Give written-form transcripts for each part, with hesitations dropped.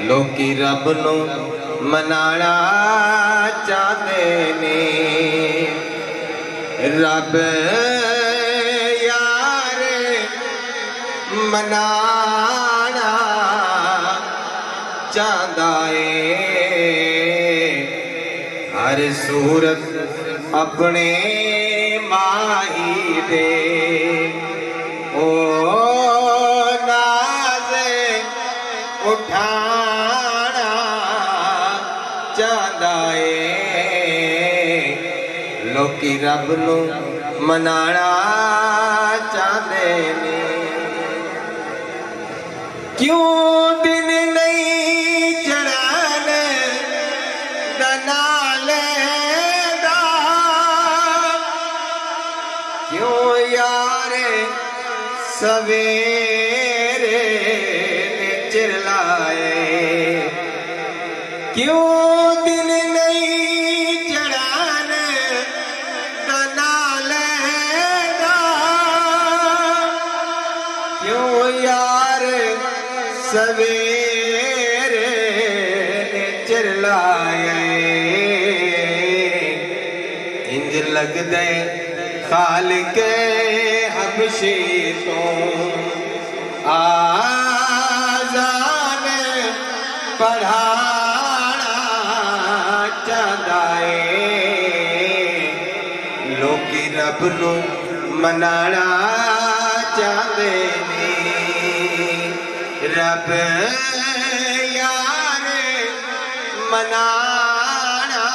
लोकी रब नू मनाना चाहते ने। रब यार मनाना चाहता है। हर सूरत अपने माही दे ओ नाज उठाना चाहता है। लोकी रब नू मनाना चाहते ने। क्यों दिन नहीं चढ़ान नाले दा, क्यों यार सवेरे चिरलाए। क्यों दिन नहीं चढ़ान नाले दा, क्यों यार सवेरे चिरलाए। इंज लगदे खालिके हबशी तो आज़ान पढ़ाना चाहता है। लोकी रब नू मनाना चाहते ने। रब यार मनाना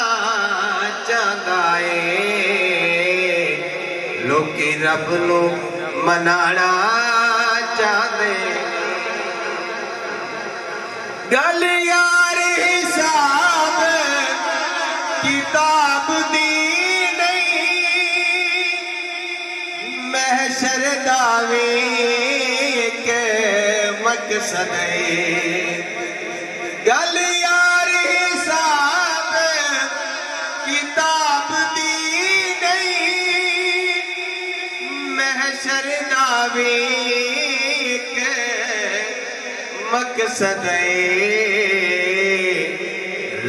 चाहता है। लोकी रब नू मनाना चाहते। गल यार हिसाब किताब दी नहीं, महशर दावी के मकसद है। गल यार हिसाब किताब दी नहीं, महशर दावी के मकसद है।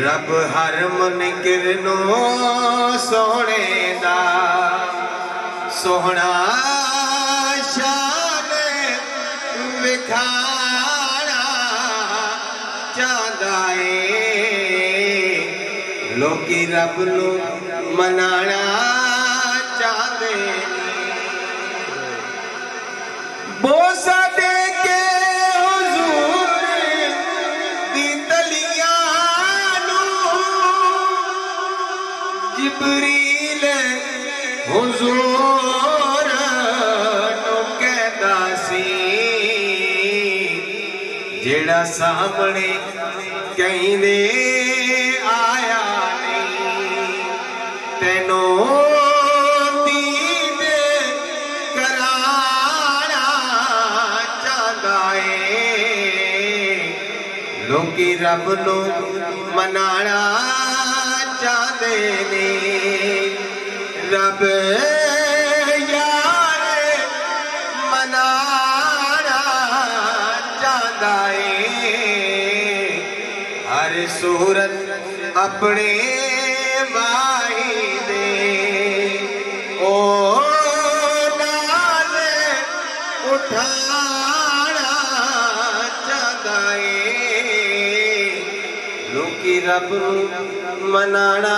रब हर मुनकिर नू सोने दा सोहना शान विखाना चाहता है। लोकी रब नू मनाना चाहते। बोसा दे के हुजूर दी तलियां नू जिबरील हुजूर नू कहदा सी, जेड़ा सामने कहीं दे आया नहीं, तेनों लोकी रब नू मनाना चाहते ने। रब यार मनाना चाहता है। हर सूरत अपने माही दे ओ नाज उठाना चाहता है। लोकी रब नू मनाना